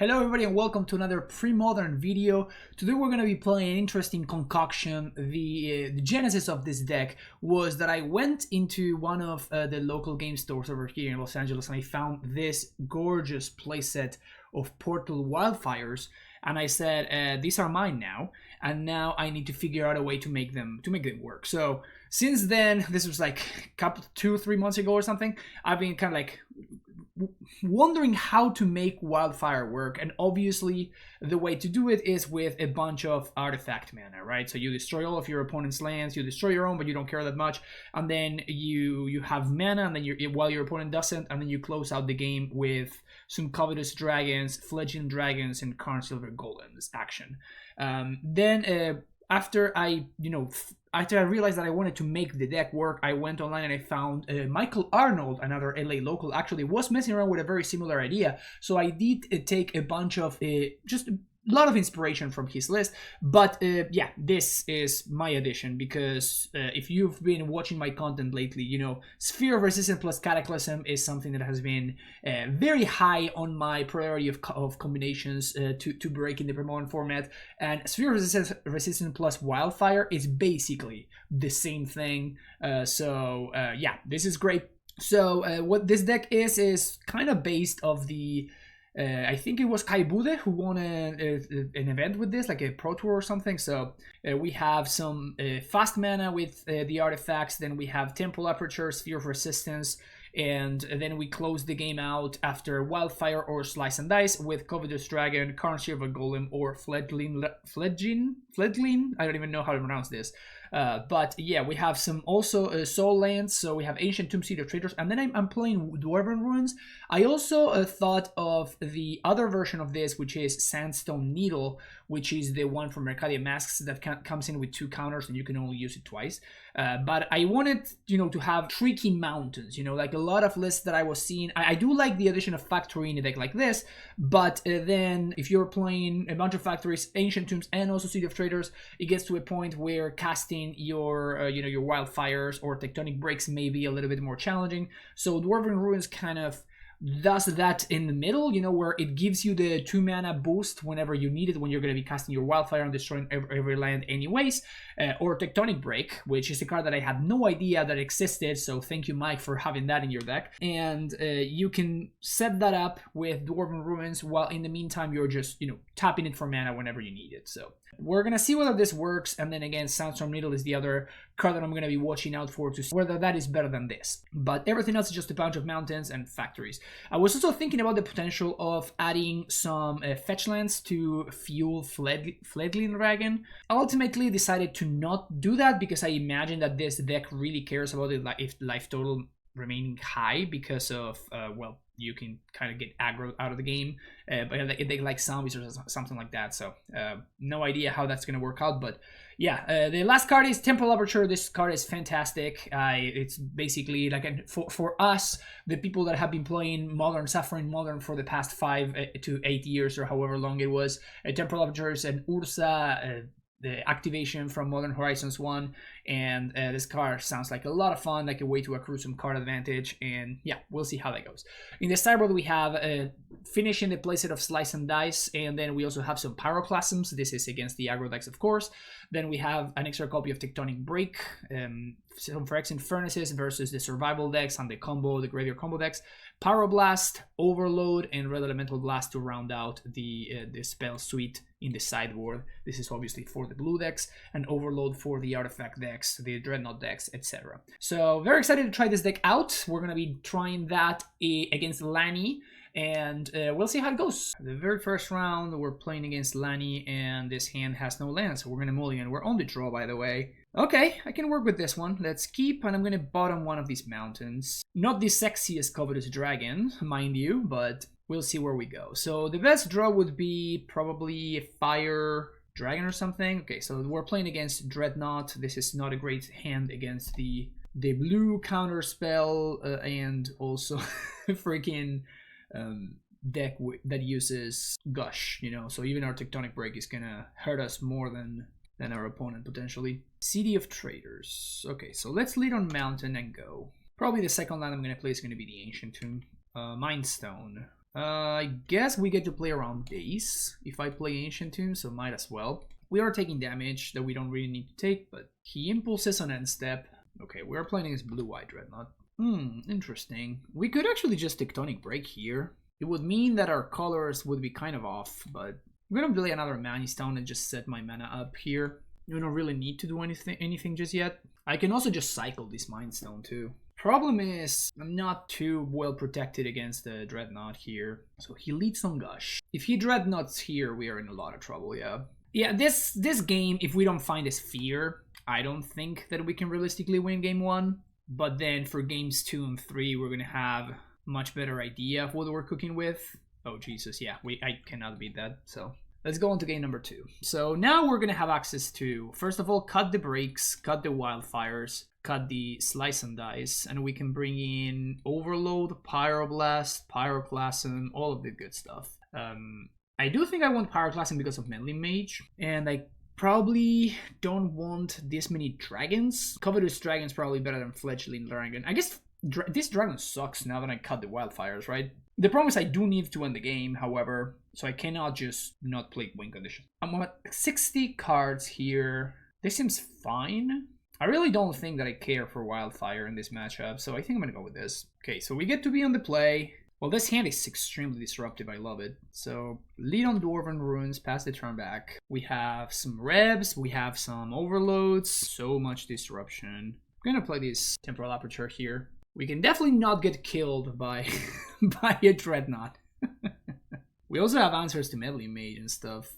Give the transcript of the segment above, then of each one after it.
Hello everybody and welcome to another Premodern video. Today we're going to be playing an interesting concoction. The genesis of this deck was that I went into one of the local game stores over here in Los Angeles and I found this gorgeous playset of Portal Wildfires, and I said these are mine now, and now I need to figure out a way to make them work. So since then, this was like a couple 2-3 months ago or something, I've been kind of like wondering how to make Wildfire work, and obviously the way to do it is with a bunch of artifact mana, right? So you destroy all of your opponent's lands, you destroy your own, but you don't care that much, and then you have mana, and then while your opponent doesn't, and then you close out the game with some Covetous Dragons, Fledgling Dragons, and Carnsilver Golems action. After I realized that I wanted to make the deck work, I went online and I found Michael Arnold, another LA local, actually was messing around with a very similar idea. So I did take a bunch of just a lot of inspiration from his list. But yeah, this is my addition because if you've been watching my content lately, you know, Sphere of Resistance plus Cataclysm is something that has been very high on my priority of combinations to break in the Premodern format. And Sphere of Resistance plus Wildfire is basically the same thing. Yeah, this is great. So what this deck is kind of based off the I think it was Kai Bude who won an event with this, like a Pro Tour or something. So we have some fast mana with the artifacts, then we have Temporal Aperture, Sphere of Resistance, and then we close the game out after Wildfire or Slice and Dice with Covetous Dragon, Carnsilver Golem, or Fledgling. I don't even know how to pronounce this. But yeah, we have some also soul lands, so we have Ancient Tomb, City of Traders, and then I'm playing Dwarven Ruins. I also thought of the other version of this, which is Sandstone Needle, which is the one from Mercadia Masks that comes in with 2 counters and you can only use it twice. But I wanted, to have tricky mountains, like a lot of lists that I was seeing. I do like the addition of Factory in a deck like this, but then if you're playing a bunch of Factories, Ancient Tombs, and also City of Traders, it gets to a point where casting your your Wildfires or Tectonic Breaks may be a little bit more challenging. So Dwarven Ruins kind of does that in the middle, where it gives you the 2 mana boost whenever you need it, when you're going to be casting your Wildfire and destroying every land anyways, or Tectonic Break, which is a card that I had no idea that existed, so thank you, Mike, for having that in your deck. And you can set that up with Dwarven Ruins, while in the meantime you're just, tapping it for mana whenever you need it. So we're going to see whether this works, and then again, Sandstorm Needle is the other card that I'm going to be watching out for to see whether that is better than this. But everything else is just a bunch of mountains and factories. I was also thinking about the potential of adding some fetch lands to fuel Fledgling Dragon. I ultimately decided to not do that because I imagine that this deck really cares about it, if life total remaining high, because of well, you can kind of get aggro out of the game, but they like zombies or something like that. So no idea how that's going to work out, but yeah, the last card is Temporal Aperture. This card is fantastic. It's basically like for us, the people that have been playing Modern, suffering Modern for the past 5 to 8 years or however long it was. Temporal Aperture is an Ursa the activation from Modern Horizons 1, and this card sounds like a lot of fun, like a way to accrue some card advantage, and yeah, we'll see how that goes. In the sideboard, we have finishing the playset of Slice and Dice, and then we also have some Pyroclasms. This is against the aggro decks, of course. Then we have an extra copy of Tectonic Break, some Phyrexian Furnaces versus the survival decks and the graveyard combo decks, Pyroblast, Overload, and Red Elemental Blast to round out the spell suite in the sideboard. This is obviously for the blue decks, and Overload for the artifact decks, the Dreadnought decks, etc. So very excited to try this deck out. We're going to be trying that against Lanny, and we'll see how it goes. The very first round, we're playing against Lanny, and this hand has no lands, so we're going to mulligan. We're on the draw, by the way. Okay, I can work with this one. Let's keep, and I'm going to bottom one of these mountains. Not the sexiest Covetous Dragon, mind you, but we'll see where we go. So the best draw would be probably a Fire Dragon or something. Okay, so we're playing against Dreadnought. This is not a great hand against the blue counter spell, and also freaking deck that uses Gush, so even our Tectonic Break is gonna hurt us more than our opponent potentially. City of Traders. Okay, so let's lead on Mountain and go. Probably the second land I'm gonna play is gonna be the Ancient Tomb. Mindstone. I guess we get to play around base if I play Ancient Tomb, so might as well. We are taking damage that we don't really need to take, but he impulses on end step. Okay, we're playing against blue-white Dreadnought. Interesting. We could actually just Tectonic Break here. It would mean that our colors would be kind of off, but I'm gonna play another Mana Stone and just set my mana up here. You don't really need to do anything just yet. I can also just cycle this Mind Stone too. Problem is, I'm not too well protected against the Dreadnought here. So he leads on Gush. If he Dreadnoughts here, we are in a lot of trouble, yeah. Yeah, this game, if we don't find a Sphere, I don't think that we can realistically win game 1. But then for games 2 and 3, we're gonna have much better idea of what we're cooking with. Oh Jesus, yeah, I cannot beat that, so. Let's go on to game number 2. So now we're gonna have access to, first of all, cut the breaks, cut the wildfires, cut the slice and dice, and we can bring in Overload, Pyroblast, Pyroclasm, all of the good stuff. I do think I want Pyroclasm because of Meddling Mage, and I probably don't want this many dragons. Covetous Dragon's probably better than Fledgling Dragon. I guess this dragon sucks now that I cut the wildfires, right? The problem is I do need to end the game, however, so I cannot just not play win condition. I'm at 60 cards here. This seems fine. I really don't think that I care for Wildfire in this matchup, so I think I'm gonna go with this. Okay, so we get to be on the play. Well, this hand is extremely disruptive, I love it. So, lead on Dwarven Ruins, pass the turn back. We have some Rebs, we have some Overloads, so much disruption. I'm gonna play this Temporal Aperture here. We can definitely not get killed by, by a Dreadnought. We also have answers to Meddling Mage and stuff.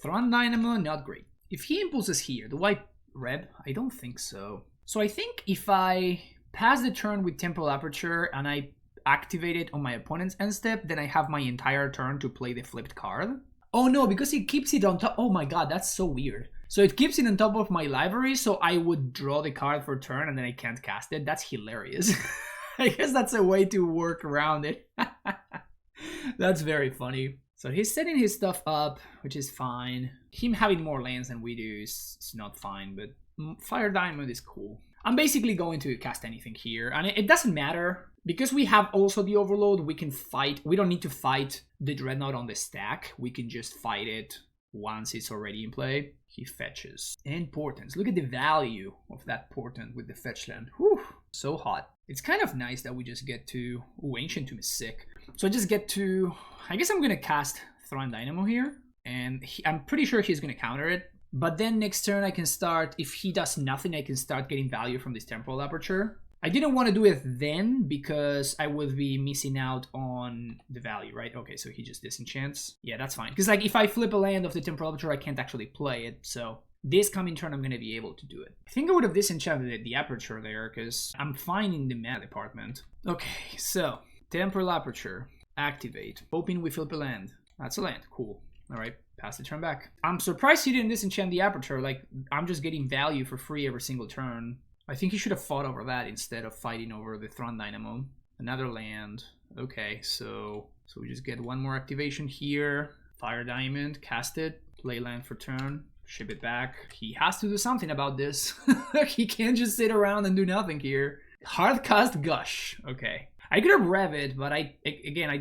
Thron Dynamo, not great. If he impulses here, do I Reb? I don't think so. So I think if I pass the turn with Temporal Aperture and I activate it on my opponent's end step, then I have my entire turn to play the flipped card. Oh no, because it keeps it on top. Oh my god, that's so weird. So it keeps it on top of my library, so I would draw the card for turn and then I can't cast it. That's hilarious. I guess that's a way to work around it. That's very funny. So he's setting his stuff up, which is fine. Him having more lands than we do is not fine, but Fire Diamond is cool. I'm basically going to cast anything here, and it doesn't matter. Because we have also the Overload, we can fight. We don't need to fight the Dreadnought on the stack. We can just fight it once it's already in play. He fetches. And Portents. Look at the value of that Portent with the fetch land. Whew, so hot. It's kind of nice that we just get to... Ooh, Ancient Tomb is sick. So I just get to... I guess I'm going to cast Thron Dynamo here. And I'm pretty sure he's going to counter it. But then next turn I can start... If he does nothing, I can start getting value from this Temporal Aperture. I didn't want to do it then because I would be missing out on the value, right? Okay, so he just disenchants. Yeah, that's fine. Because like if I flip a land of the Temporal Aperture, I can't actually play it. So this coming turn, I'm going to be able to do it. I think I would have disenchanted the Aperture there because I'm fine in the mana department. Okay, so Temporal Aperture, activate. Hoping we flip a land. That's a land, cool. All right, pass the turn back. I'm surprised he didn't disenchant the Aperture. Like, I'm just getting value for free every single turn. I think he should have fought over that instead of fighting over the Thron Dynamo. Another land. Okay, so we just get one more activation here. Fire Diamond, cast it, play land for turn, ship it back. He has to do something about this. He can't just sit around and do nothing here. Hardcast Gush. Okay. I could have rev it, but I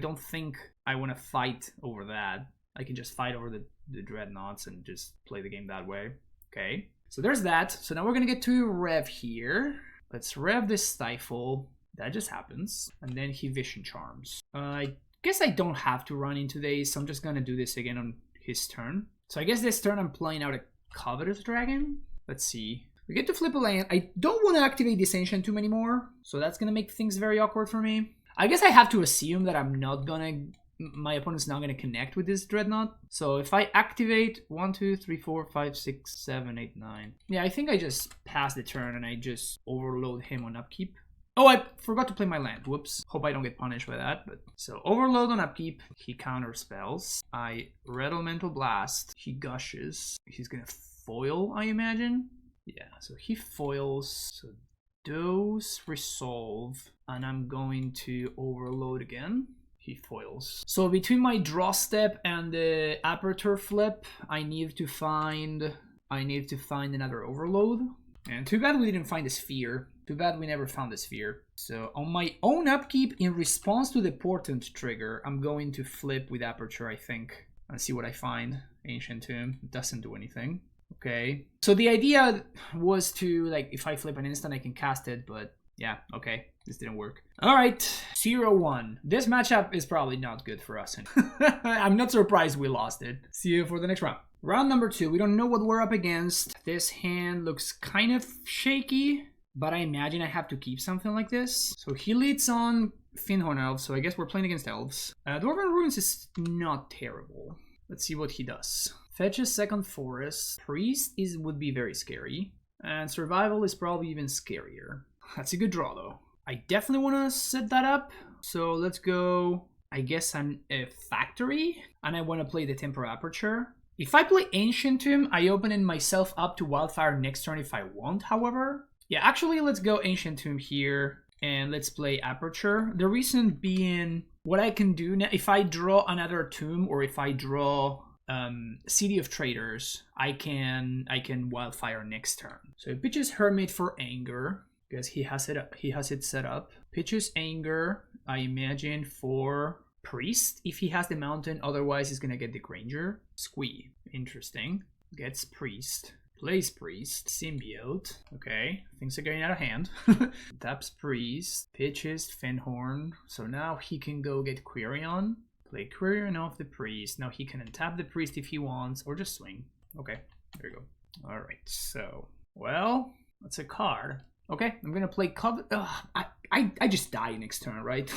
don't think I want to fight over that. I can just fight over the Dreadnoughts and just play the game that way. Okay. So there's that. So now we're going to get to rev here. Let's rev this Stifle. That just happens. And then he Vision Charms. I guess I don't have to run into these, so I'm just going to do this again on his turn. So I guess this turn I'm playing out a Covetous Dragon. Let's see. We get to flip a land. I don't want to activate this Ancient Tomb anymore, so that's going to make things very awkward for me. I guess I have to assume that I'm not going to... My opponent's not going to connect with this Dreadnought. So if I activate 1, 2, 3, 4, 5, 6, 7, 8, 9. Yeah, I think I just pass the turn and I just overload him on upkeep. Oh, I forgot to play my land. Whoops. Hope I don't get punished by that. But so overload on upkeep. He counter spells. I red Elemental Blast. He gushes. He's going to foil, I imagine. Yeah, so he foils. So those resolve. And I'm going to overload again. He foils. So between my draw step and the Aperture flip, I need to find another Overload. And too bad we didn't find a Sphere. Too bad we never found the sphere. So on my own upkeep, in response to the portent trigger, I'm going to flip with Aperture, I think, and see what I find. Ancient Tomb doesn't do anything. Okay. So the idea was to, like, if I flip an instant, I can cast it, but yeah, okay. This didn't work. All right, 0-1. This matchup is probably not good for us. I'm not surprised we lost it. See you for the next round. Round number 2. We don't know what we're up against. This hand looks kind of shaky, but I imagine I have to keep something like this. So he leads on Finhorn Elves, so I guess we're playing against Elves. Dwarven Ruins is not terrible. Let's see what he does. Fetches second forest. Priest would be very scary. And survival is probably even scarier. That's a good draw though. I definitely want to set that up. So let's go, I guess, a factory. And I want to play the Temporal Aperture. If I play Ancient Tomb, I open myself up to Wildfire next turn if I want, however. Yeah, actually, let's go Ancient Tomb here. And let's play Aperture. The reason being, what I can do now, if I draw another Tomb or if I draw City of Traders, I can Wildfire next turn. So it pitches Hermit for Anger. Because he has it set up. Pitches Anger, I imagine, for Priest if he has the Mountain. Otherwise, he's gonna get the Granger. Squee, interesting. Gets Priest. Plays Priest. Symbiote. Okay, things are getting out of hand. Taps Priest. Pitches Finhorn. So now he can go get Quirion. Play Quirion off the Priest. Now he can untap the Priest if he wants, or just swing. Okay, there you go. Alright, so, well, that's a card. Okay, I'm gonna play Covet. I just die next turn, right?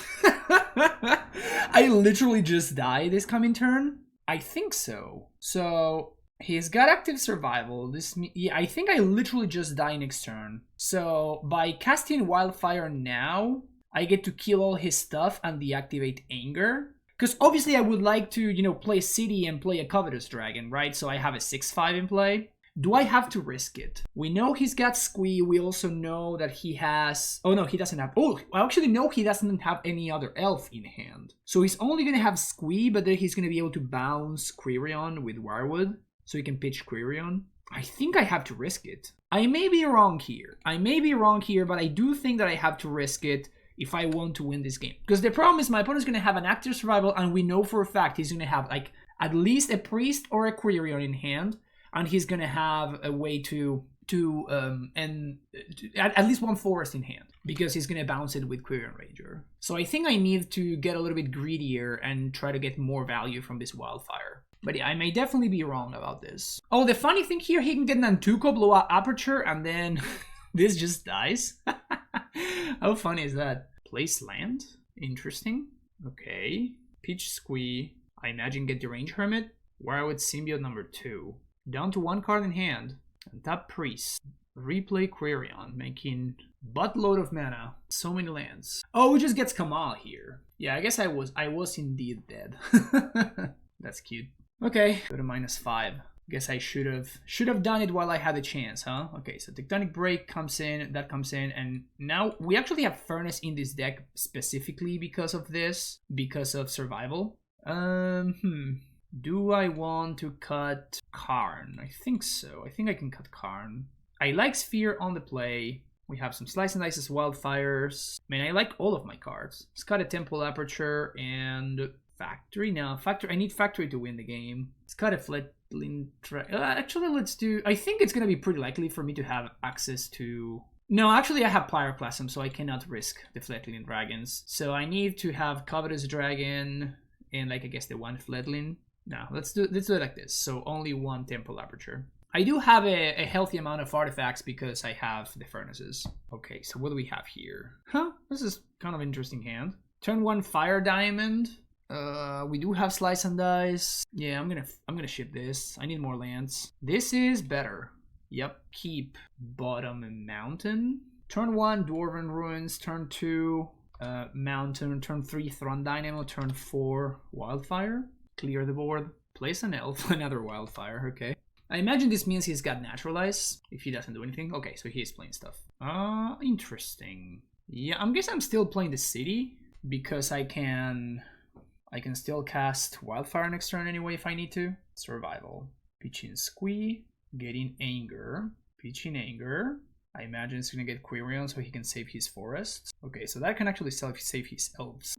I literally just die this coming turn. I think so. So he's got active survival. Yeah, I think I literally just die next turn. So by casting Wildfire now, I get to kill all his stuff and deactivate Anger. Because obviously I would like to, you know, play City and play a Covetous Dragon, right? So I have a 6/5 in play. Do I have to risk it? We know he's got Squee. We also know that he has... Oh, no, he doesn't have... Oh, I actually know he doesn't have any other elf in hand. So he's only going to have Squee, but then he's going to be able to bounce Quirion with Wirewood. So he can pitch Quirion. I think I have to risk it. I may be wrong here. But I do think that I have to risk it if I want to win this game. Because the problem is my opponent's going to have an active survival, and we know for a fact he's going to have, like, at least a Priest or a Quirion in hand. And he's gonna have a way to at least one forest in hand because he's gonna bounce it with Quirion Ranger. So I think I need to get a little bit greedier and try to get more value from this Wildfire. But yeah, I may definitely be wrong about this. Oh, the funny thing here, he can get an Antuco, blow up Aperture, and then this just dies. How funny is that? Place land? Interesting. Okay. Pitch Squee. I imagine get the Range Hermit. Where I would Symbiote number 2. Down to one card in hand. And tap Priest. Replay Quirion, making buttload of mana. So many lands. Oh, it just gets Kamal here. Yeah, I guess I was indeed dead. That's cute. Okay, go to -5. Guess I should have done it while I had the chance, huh? Okay, so Tectonic Break comes in, that comes in, and now we actually have Furnace in this deck specifically because of this, because of survival. Do I want to cut Karn? I think so. I think I can cut Karn. I like Sphere on the play. We have some Slice and Dices, Wildfires. I mean, I like all of my cards. Let's cut a Temple Aperture and Factory. Now, Factory. I need Factory to win the game. Let's cut a Fledgling. Actually, let's do... I think it's going to be pretty likely for me to have access to... No, actually, I have Pyroclasm, so I cannot risk the Fledgling Dragons. So I need to have Covetous Dragon and, like, I guess the one Fledgling. No, let's do it like this. So only one Temple Aperture. I do have a healthy amount of artifacts because I have the Furnaces. Okay, so what do we have here? Huh, this is kind of interesting hand. Turn 1 Fire Diamond. We do have Slice and Dice. Yeah, I'm gonna ship this. I need more lands. This is better. Yep, keep Bottom and Mountain. Turn 1 Dwarven Ruins. Turn 2 Mountain. Turn 3 Thron Dynamo. Turn 4 Wildfire. Clear the board. Place an Elf. Another Wildfire. Okay. I imagine this means he's got Naturalize if he doesn't do anything. Okay, so he is playing stuff. Interesting. Yeah, I guess I'm still playing the City because I can still cast Wildfire next turn anyway if I need to. Survival. Pitching Squee. Getting Anger. Pitching Anger. I imagine it's gonna get Quirion so he can save his forests. Okay, so that can actually save his elves.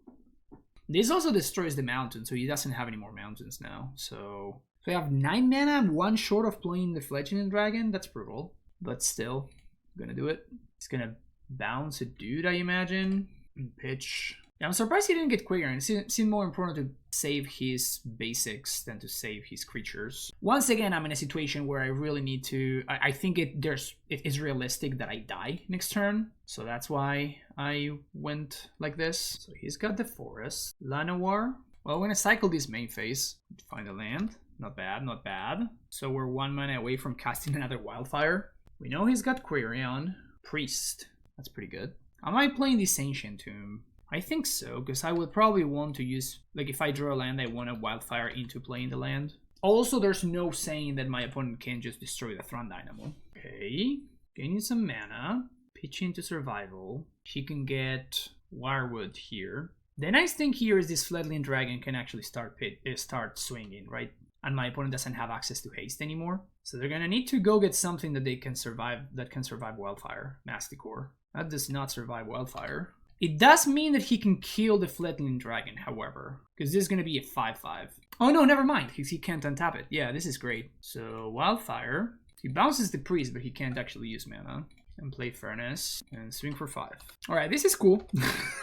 This also destroys the mountain, so he doesn't have any more mountains now. So I have 9 mana, I'm 1 short of playing the Fledgling Dragon. That's brutal, but still, I'm gonna do it. He's gonna bounce a dude, I imagine, and pitch. Yeah, I'm surprised he didn't get Quirion. It seemed more important to save his basics than to save his creatures. Once again, I'm in a situation where I really need to... I think it is realistic that I die next turn. So that's why I went like this. So he's got the forest. Llanowar. Well, I'm going to cycle this main phase. Find a land. Not bad, not bad. So we're 1 mana away from casting another Wildfire. We know he's got Quirion. Priest. That's pretty good. Am I playing this Ancient Tomb? I think so, because I would probably want to use, like if I draw a land, I want a Wildfire into playing the land. Also, there's no saying that my opponent can just destroy the Thrun Dynamo. Okay, gaining some mana, pitch into survival. She can get Wirewood here. The nice thing here is this Fledgling Dragon can actually start swinging, right? And my opponent doesn't have access to haste anymore. So they're gonna need to go get something that they can survive, that can survive Wildfire. Masticore. That does not survive Wildfire. It does mean that he can kill the Fledgling Dragon, however, because this is going to be a 5/5. Oh no, never mind, because he can't untap it. Yeah, this is great. So, Wildfire. He bounces the Priest, but he can't actually use mana. And play Furnace, and swing for 5. Alright, this is cool.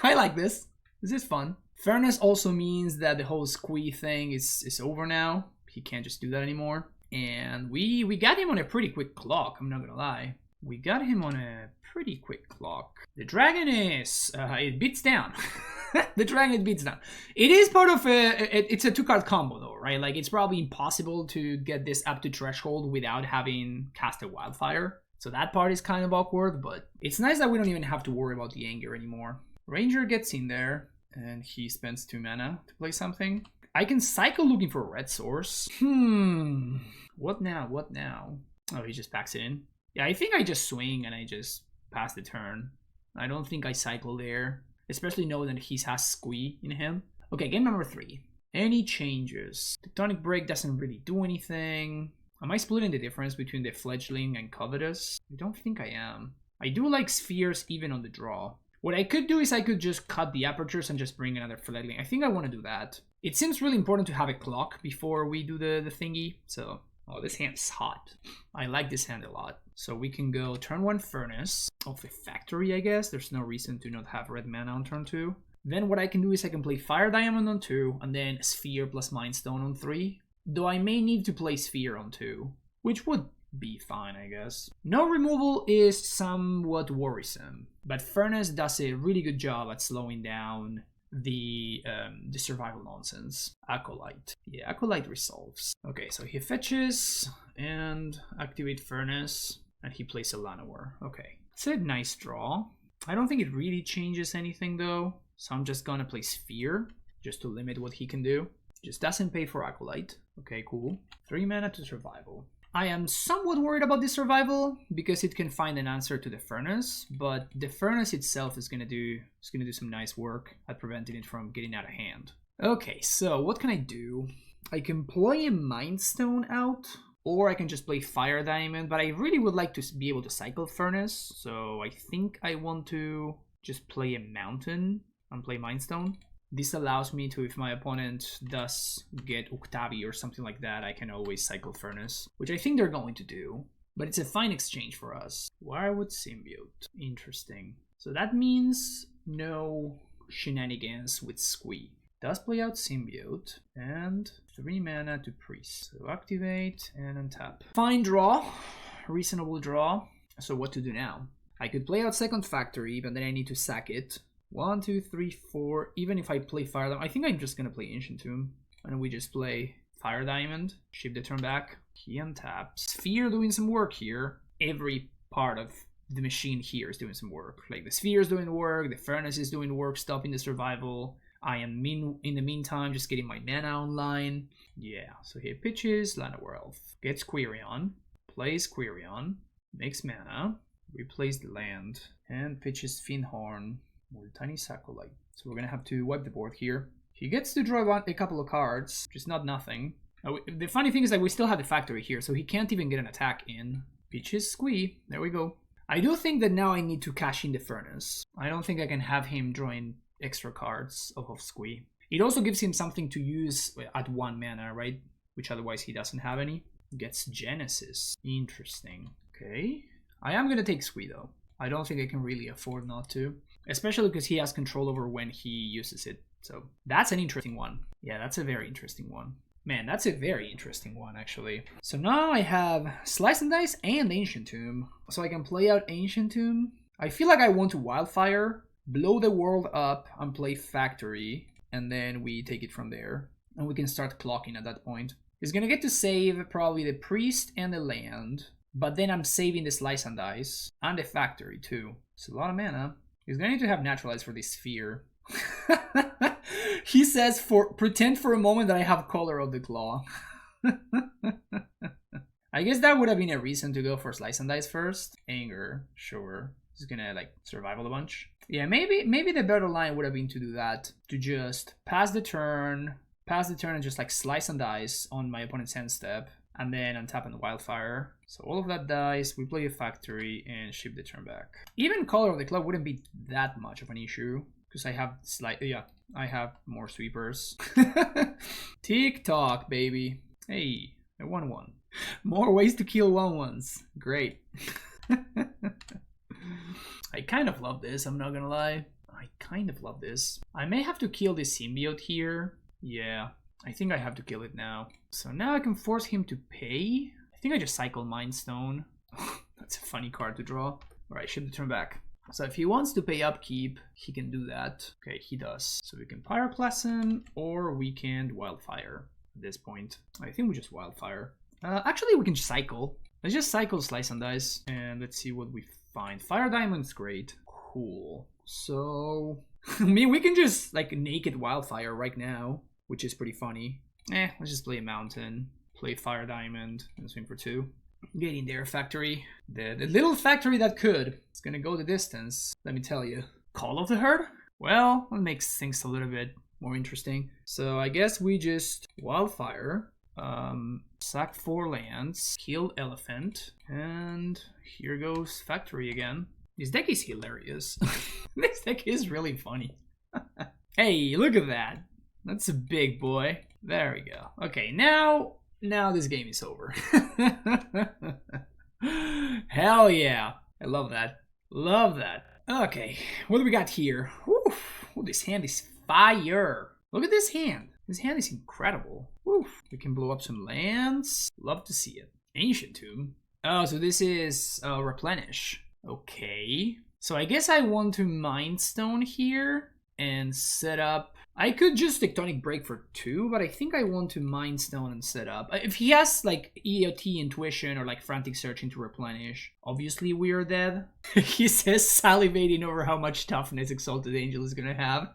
I like this. This is fun. Furnace also means that the whole squee thing is over now. He can't just do that anymore. And we got him on a pretty quick clock, I'm not going to lie. We got him on a pretty quick clock. The dragon is... it beats down. The dragon beats down. It is part of it's a 2-card combo though, right? Like it's probably impossible to get this up to threshold without having cast a Wildfire. So that part is kind of awkward, but it's nice that we don't even have to worry about the anger anymore. Ranger gets in there, and he spends 2 mana to play something. I can cycle looking for a red source. What now? What now? Oh, he just packs it in. Yeah, I think I just swing and I just pass the turn. I don't think I cycle there, especially knowing that he has squee in him. Okay, game number 3. Any changes? Tectonic Break doesn't really do anything. Am I splitting the difference between the Fledgling and Covetous? I don't think I am. I do like Spheres even on the draw. What I could do is I could just cut the apertures and just bring another Fledgling. I think I want to do that. It seems really important to have a clock before we do the thingy, so... Oh, this hand is hot. I like this hand a lot. So we can go turn 1 Furnace of the Factory, I guess. There's no reason to not have red mana on turn 2. Then what I can do is I can play Fire Diamond on 2, and then Sphere plus Mind Stone on 3. Though I may need to play Sphere on 2, which would be fine, I guess. No removal is somewhat worrisome, but Furnace does a really good job at slowing down the survival nonsense. Acolyte. Yeah, Acolyte resolves. Okay, so he fetches and activate Furnace, and he plays a Llanowar. Okay, it's a nice draw. I don't think it really changes anything though, so I'm just gonna play Sphere just to limit what he can do. Just doesn't pay for Acolyte. Okay, cool. 3 mana to survival. I am somewhat worried about this survival because it can find an answer to the Furnace, but the Furnace itself is gonna do some nice work at preventing it from getting out of hand. Okay, so what can I do? I can play a Mind Stone out, or I can just play Fire Diamond, but I really would like to be able to cycle Furnace, so I think I want to just play a Mountain and play Mind Stone. This allows me to, if my opponent does get Uktavi or something like that, I can always cycle Furnace, which I think they're going to do. But it's a fine exchange for us. Wirewood Symbiote. Interesting. So that means no shenanigans with Squee. Does play out Symbiote, and 3 mana to Priest. So activate and untap. Fine draw. Reasonable draw. So what to do now? I could play out Second Factory, but then I need to sack it. 1, 2, 3, 4. Even if I play Fire Diamond, I think I'm just gonna play Ancient Tomb. And we just play Fire Diamond, ship the turn back. He untaps. Sphere doing some work here. Every part of the machine here is doing some work. Like the Sphere is doing work, the Furnace is doing work, stopping the survival. I am in the meantime just getting my mana online. Yeah, so he pitches Llanowar Elf. Gets Quirion, plays Quirion, makes mana, replays the land, and pitches Fiendhorn. More tiny Acolyte. So we're gonna have to wipe the board here. He gets to draw a couple of cards, which is not nothing. The funny thing is that we still have the Factory here, so he can't even get an attack in. Pitches Squee. There we go. I do think that now I need to cash in the Furnace. I don't think I can have him drawing extra cards off of Squee. It also gives him something to use at 1 mana, right? Which otherwise he doesn't have any. Gets Genesis. Interesting. Okay. I am going to take Squee though. I don't think I can really afford not to. Especially because he has control over when he uses it. So that's an interesting one. Yeah, that's a very interesting one. Man, that's a very interesting one, actually. So now I have Slice and Dice and Ancient Tomb. So I can play out Ancient Tomb. I feel like I want to Wildfire, blow the world up, and play Factory. And then we take it from there. And we can start clocking at that point. He's gonna get to save probably the Priest and the land. But then I'm saving the Slice and Dice. And the Factory, too. It's a lot of mana. He's gonna need to have Naturalize for this Sphere. He says, pretend for a moment that I have Color of the Claw. I guess that would have been a reason to go for Slice and Dice first. Anger, sure. He's gonna like survival a bunch. Yeah, maybe the better line would have been to do that. To just pass the turn and just like Slice and Dice on my opponent's end step. And then untap and Wildfire. So all of that dies, we play a Factory and ship the turn back. Even Color of the Claw wouldn't be that much of an issue. Because I have I have more sweepers. Tick-tock, baby. Hey, a 1-1. More ways to kill 1-1s. Great. I kind of love this, I'm not gonna lie. I kind of love this. I may have to kill this symbiote here. Yeah, I think I have to kill it now. So now I can force him to pay. I think I just cycle Mind Stone. That's a funny card to draw. Alright, ship the turn back. So if he wants to pay upkeep, he can do that. Okay, he does. So we can Pyroclasm or we can Wildfire at this point. I think we just Wildfire. Actually, we can cycle. Let's just cycle Slice and Dice and let's see what we find. Fire Diamond's great. Cool. So, I mean, we can just like naked Wildfire right now, which is pretty funny. Let's just play a Mountain, play Fire Diamond, and swing for 2. Get in there, Factory. The little Factory that could. It's gonna go the distance, let me tell you. Call of the Herd? Well, that makes things a little bit more interesting. So I guess we just Wildfire, sack 4 lands, kill Elephant, and here goes Factory again. This deck is hilarious. This deck is really funny. Hey, look at that. That's a big boy. There we go. Okay, now this game is over. Hell yeah. I love that. Love that. Okay, what do we got here? Oof. Oh, this hand is fire. Look at this hand. This hand is incredible. Oof. We can blow up some lands. Love to see it. Ancient Tomb. Oh, so this is Replenish. Okay. So I guess I want to Mind Stone here and set up. I could just Tectonic Break for 2, but I think I want to Mind Stone and set up. If he has like EOT Intuition or like Frantic Search into Replenish, obviously we are dead. He says salivating over how much toughness Exalted Angel is gonna have.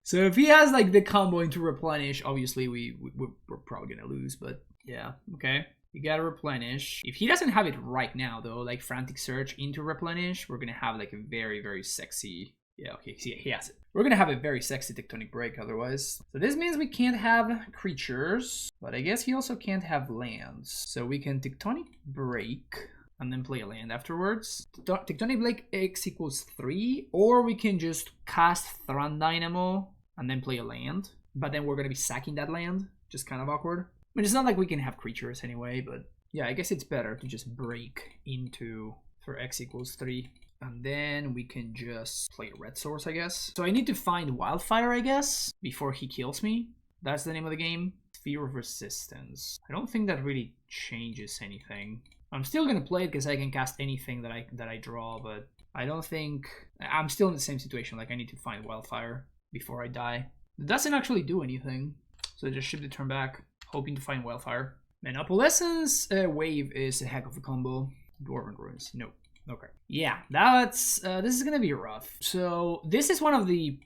So if he has like the combo into Replenish, obviously we're probably gonna lose, but yeah, okay. You gotta Replenish. If he doesn't have it right now though, like Frantic Search into Replenish, we're gonna have like a very, very sexy... Yeah, okay, see, he has it. We're gonna have a very sexy Tectonic Break otherwise. So this means we can't have creatures, but I guess he also can't have lands. So we can Tectonic Break and then play a land afterwards. Tectonic Break X equals 3, or we can just cast Thran Dynamo and then play a land. But then we're gonna be sacking that land, just kind of awkward. I mean, it's not like we can have creatures anyway, but yeah, I guess it's better to just break into for X equals 3. And then we can just play a red source, I guess. So I need to find Wildfire, I guess, before he kills me. That's the name of the game. Sphere of Resistance. I don't think that really changes anything. I'm still gonna play it because I can cast anything that I draw, but I don't think... I'm still in the same situation, like I need to find Wildfire before I die. It doesn't actually do anything. So I just ship the turn back, hoping to find Wildfire. Man, Opalescence Wave is a heck of a combo. Dwarven Ruins, nope. Okay. Yeah, that's this is gonna be rough. So this is one of the,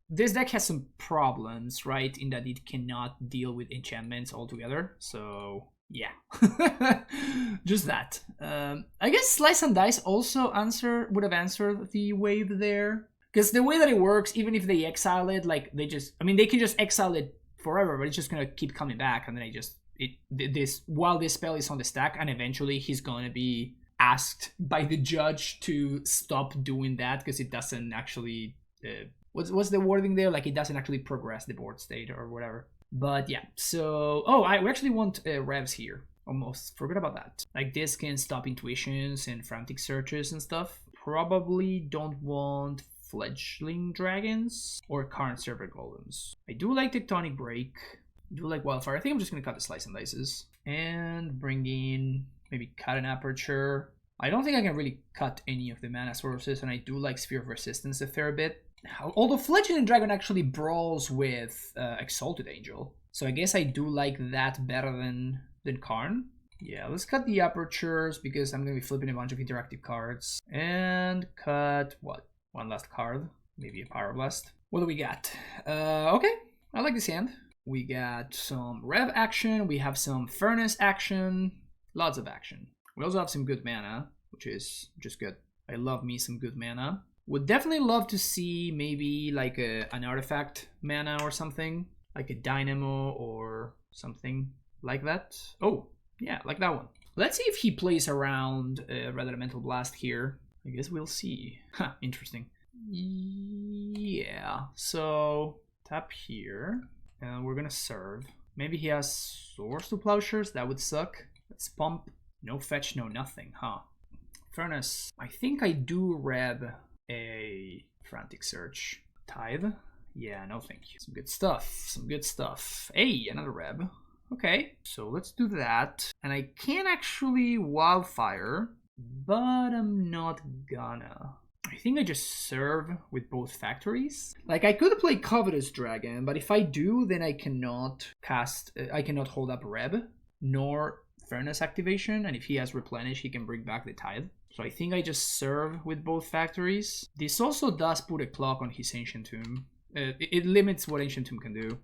this deck has some problems, right? In that it cannot deal with enchantments altogether. So yeah, just that. I guess Slice and Dice also would have answered the wave there, because the way that it works, even if they exile it, like they can just exile it forever, but it's just gonna keep coming back, and then while this spell is on the stack, and eventually he's gonna be asked by the judge to stop doing that because it doesn't actually what's the wording there, like it doesn't actually progress the board state or whatever. But yeah, so we actually want revs here. Almost forgot about that. Like this can stop intuitions and frantic searches and stuff. Probably don't want fledgling dragons or current server golems. I do like tectonic break. I do like wildfire. I think I'm just gonna cut the slice and dices and bring in, maybe cut an aperture. I don't think I can really cut any of the mana sources, and I do like Sphere of Resistance a fair bit. Although Fledgling Dragon actually brawls with Exalted Angel, so I guess I do like that better than Karn. Yeah, let's cut the apertures because I'm gonna be flipping a bunch of interactive cards. And cut what? One last card, maybe a Pyroblast. What do we got? Okay, I like this hand. We got some Rev action, we have some Furnace action, lots of action. We also have some good mana, which is just good. I love me some good mana. Would definitely love to see maybe like an artifact mana or something, like a Dynamo or something like that. Oh, yeah, like that one. Let's see if he plays around Red Elemental Blast here. I guess we'll see. Huh, interesting. Yeah, so tap here, and we're gonna serve. Maybe he has Swords to Plowshares, that would suck. Let's pump. No fetch, no nothing, huh? Furnace. I think I do rev a Frantic Search. Tithe? Yeah, no thank you. Some good stuff, some good stuff. Hey, another rev. Okay, so let's do that. And I can actually Wildfire, but I'm not gonna. I think I just serve with both factories. Like, I could play Covetous Dragon, but if I do, then I cannot cast, I cannot hold up Reb, nor Furnace activation, and if he has Replenish, he can bring back the Tithe. So I think I just serve with both factories. This also does put a clock on his Ancient Tomb. It limits what Ancient Tomb can do.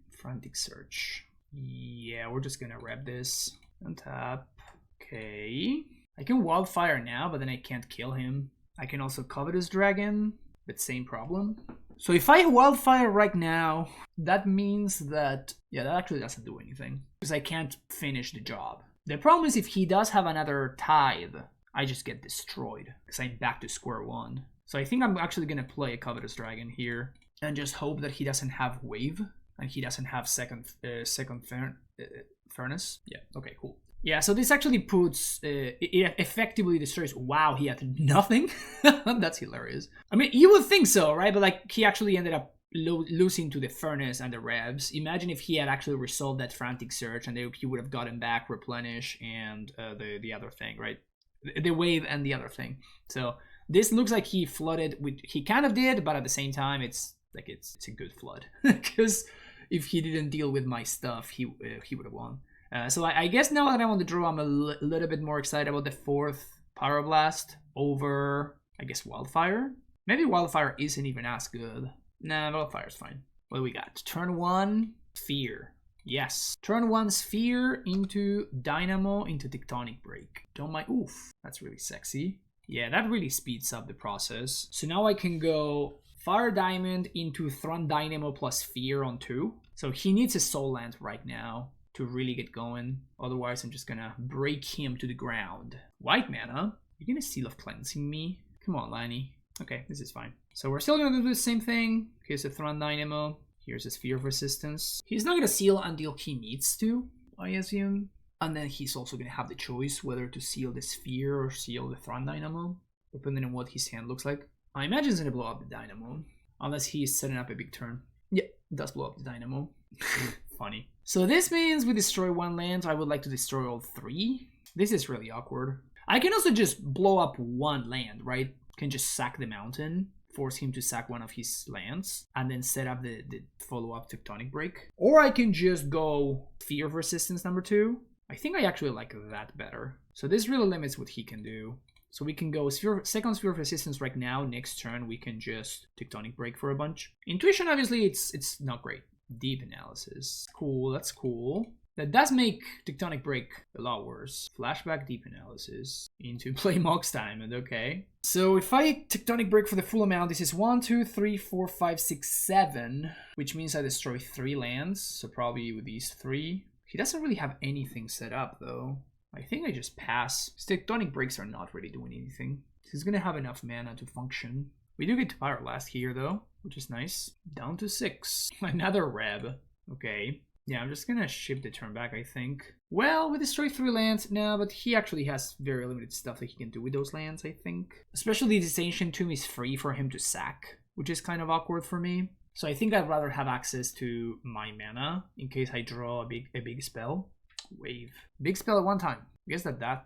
Frantic Search. Yeah, we're just gonna Reb this. Untap. Okay. I can Wildfire now, but then I can't kill him. I can also Covetous Dragon, but same problem. So if I Wildfire right now, that means that, yeah, that actually doesn't do anything, because I can't finish the job. The problem is if he does have another Tithe, I just get destroyed, because I'm back to square one. So I think I'm actually going to play a Covetous Dragon here, and just hope that he doesn't have Wave, and he doesn't have second Furnace. Yeah, okay, cool. Yeah, so this actually puts, it effectively destroys, wow, he had nothing? That's hilarious. I mean, you would think so, right? But like, he actually ended up losing to the Furnace and the Revs. Imagine if he had actually resolved that Frantic Search and he would have gotten back Replenish and the other thing, right? The Wave and the other thing. So this looks like he flooded, he kind of did, but at the same time, it's a good flood. Because if he didn't deal with my stuff, he would have won. So I guess now that I'm on the draw, I'm a little bit more excited about the fourth Pyroblast over, I guess, Wildfire. Maybe Wildfire isn't even as good. Nah, Wildfire's fine. What do we got? Turn 1, Sphere. Yes. Turn 1, Sphere into Dynamo into Tectonic Break. Don't mind. Oof, that's really sexy. Yeah, that really speeds up the process. So now I can go Fire Diamond into Thron Dynamo plus Sphere on 2. So he needs a Soul Land right now to really get going. Otherwise, I'm just gonna break him to the ground. White mana? You're gonna Seal of Cleansing me? Come on, Lanny. Okay, this is fine. So we're still gonna do the same thing. Here's a Thron Dynamo. Here's a Sphere of Resistance. He's not gonna seal until he needs to, I assume. And then he's also gonna have the choice whether to seal the Sphere or seal the Thron Dynamo, depending on what his hand looks like. I imagine he's gonna blow up the Dynamo, unless he's setting up a big turn. Yeah, it does blow up the Dynamo. Funny. So this means we destroy one land, so I would like to destroy all 3. This is really awkward. I can also just blow up one land, right? Can just sack the mountain, force him to sack one of his lands, and then set up the follow-up Tectonic Break. Or I can just go Fear of Resistance number 2. I think I actually like that better. So this really limits what he can do. So we can go second Sphere of Resistance right now. Next turn, we can just Tectonic Break for a bunch. Intuition, obviously, it's not great. Deep Analysis. Cool, that's cool. That does make Tectonic Break a lot worse. Flashback Deep Analysis into play Mox Diamond, okay. So if I Tectonic Break for the full amount, this is 1, 2, 3, 4, 5, 6, 7, which means I destroy 3 lands, so probably with these 3. He doesn't really have anything set up though. I think I just pass. Tectonic breaks are not really doing anything. He's gonna have enough mana to function. We do get to Pyrolast here though, which is nice. Down to 6. Another Reb. Okay. Yeah, I'm just gonna ship the turn back, I think. Well, we destroy 3 lands. No, but he actually has very limited stuff that he can do with those lands, I think. Especially this Ancient Tomb is free for him to sack, which is kind of awkward for me. So I think I'd rather have access to my mana in case I draw a big spell. Wave. Big spell at one time. I guess that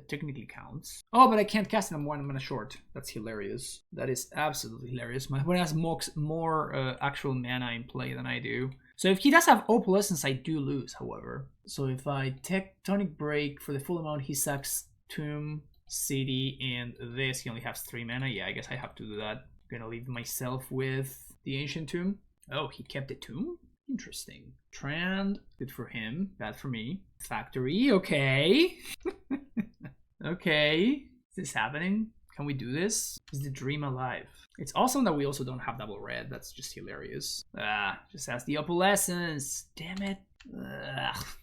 technically counts. Oh, but I can't cast it on 1 mana short. That's hilarious. That is absolutely hilarious. My opponent has more actual mana in play than I do. So if he does have Opalescence, I do lose, however. So if I Tectonic Break for the full amount, he sacks Tomb, City, and this. He only has 3 mana. Yeah, I guess I have to do that. I'm gonna leave myself with the Ancient Tomb. Oh, he kept the Tomb? Interesting. Trand, good for him, bad for me. Factory, okay. Okay, is this happening? Can we do this? Is the dream alive? It's awesome that we also don't have double red. That's just hilarious. Just has the Opalescence. Damn it.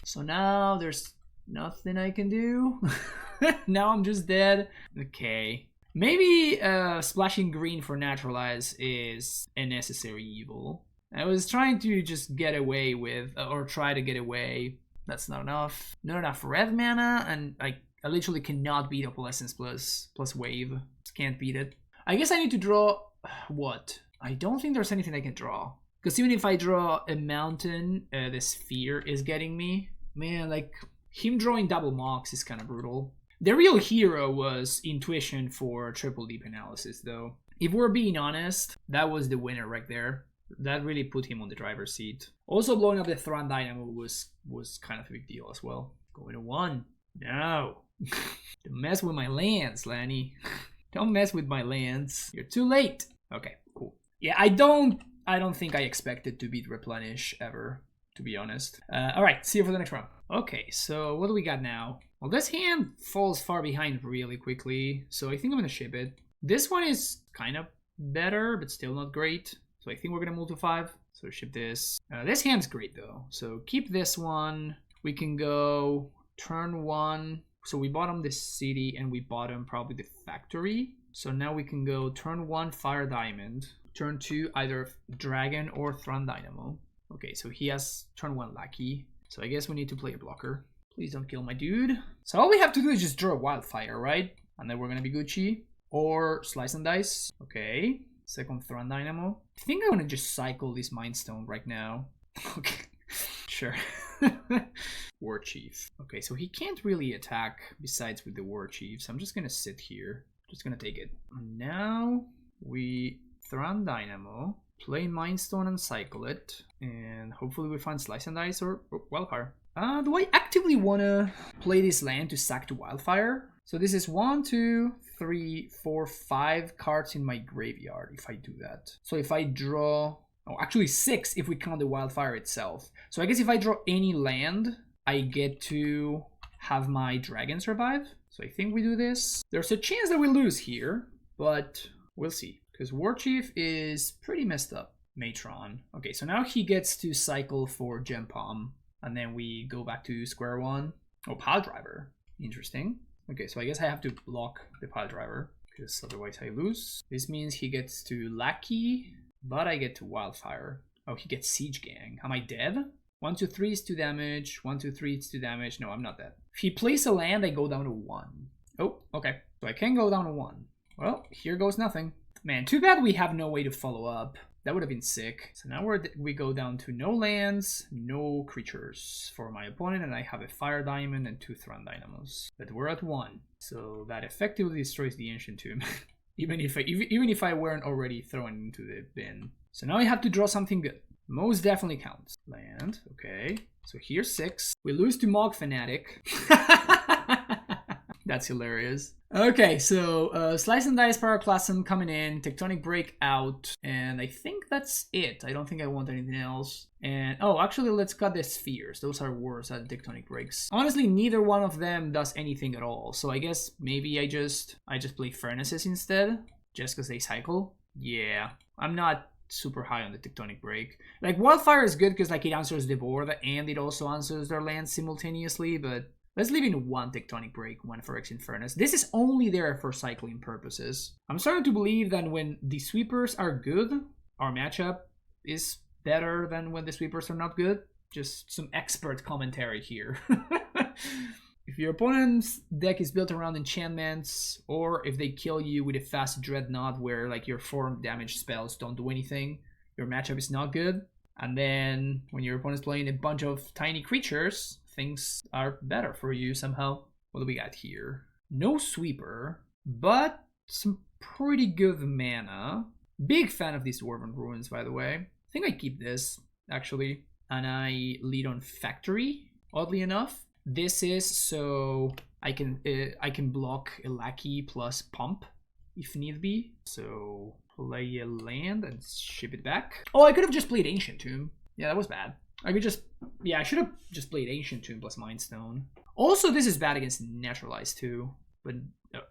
So now there's nothing I can do. Now I'm just dead. Okay. Maybe splashing green for Naturalize is a necessary evil. I was trying to just get away with, or try to get away. That's not enough. Not enough red mana, and I literally cannot beat Opalescence plus wave. Just can't beat it. I guess I need to draw what? I don't think there's anything I can draw. Because even if I draw a mountain, the sphere is getting me. Man, like, him drawing double mocks is kind of brutal. The real hero was Intuition for triple deep analysis, though. If we're being honest, that was the winner right there. That really put him on the driver's seat. Also, blowing up the Thran Dynamo was kind of a big deal as well. Going to 1. No. Don't mess with my lands, Lanny. Don't mess with my lands. You're too late. Okay, cool. Yeah, I don't think I expected to beat Replenish ever, to be honest. Alright, see you for the next round. Okay, so what do we got now? Well, this hand falls far behind really quickly, so I think I'm gonna ship it. This one is kind of better, but still not great. So I think we're gonna multi 5. So ship this. This hand's great though. So keep this one. We can go turn 1. So we bottom the city and we bottom probably the factory. So now we can go turn 1 Fire Diamond. Turn 2 either Dragon or Thran Dynamo. Okay, so he has turn 1 Lucky. So I guess we need to play a blocker. Please don't kill my dude. So all we have to do is just draw a Wildfire, right? And then we're gonna be Gucci. Or Slice and Dice. Okay. Second Thran Dynamo. I think I want to just cycle this Mind Stone right now. Okay, sure. War Chief. Okay, so he can't really attack besides with the War Chief, so I'm just gonna sit here. Just gonna take it. Now we Thran Dynamo, play Mind Stone and cycle it, and hopefully we find Slice and Dice or Wildfire. Do I actively wanna play this land to sack to Wildfire? So this is 1, 2, 3, 4, 5 cards in my graveyard if I do that. So if I draw, oh, actually 6 if we count the Wildfire itself. So I guess if I draw any land, I get to have my dragon survive. So I think we do this. There's a chance that we lose here, but we'll see. Because War Chief is pretty messed up. Matron. Okay, so now he gets to cycle for Gem Palm. And then we go back to square 1. Oh, Pile Driver. Interesting. Okay, so I guess I have to block the Pile Driver, because otherwise I lose. This means he gets to Lucky, but I get to Wildfire. Oh, he gets Siege Gang. Am I dead? 1, 2, 3 is 2 damage. 1, 2, 3 is 2 damage. No, I'm not dead. If he plays a land, I go down to 1. Oh, okay. So I can go down to 1. Well, here goes nothing. Man, too bad we have no way to follow up. That would have been sick. So now we go down to no lands, no creatures for my opponent, and I have a Fire Diamond and 2 Thran Dynamos. But we're at 1, so that effectively destroys the Ancient Tomb, even if I weren't already thrown into the bin. So now I have to draw something good. Most definitely counts. Land, okay. So here's 6. We lose to Mog Fanatic. That's hilarious. Okay, so Slice and Dice Pyroclasm coming in, Tectonic Break out, and I think that's it. I don't think I want anything else. And oh, actually, let's cut the spheres. Those are worse than Tectonic Breaks. Honestly, neither one of them does anything at all. So I guess maybe I just play Furnaces instead, just because they cycle. Yeah, I'm not super high on the Tectonic Break. Like, Wildfire is good because like it answers the board and it also answers their land simultaneously, but Let's leave in one Tectonic Break, one Phyrexian Furnace. This is only there for cycling purposes. I'm starting to believe that when the sweepers are good, our matchup is better than when the sweepers are not good. Just some expert commentary here. If your opponent's deck is built around enchantments, or if they kill you with a fast Dreadnought where like your 4 damage spells don't do anything, your matchup is not good. And then when your opponent's playing a bunch of tiny creatures, things are better for you somehow. What do we got here? No sweeper, but some pretty good mana. Big fan of these Dwarven Ruins, by the way. I think I keep this, actually. And I lead on Factory, oddly enough. This is so I can block a Lackey plus Pump, if need be. So play a land and ship it back. Oh, I could have just played Ancient Tomb. Yeah, that was bad. I should have just played Ancient Tomb plus Mind Stone. Also, this is bad against Naturalized too, but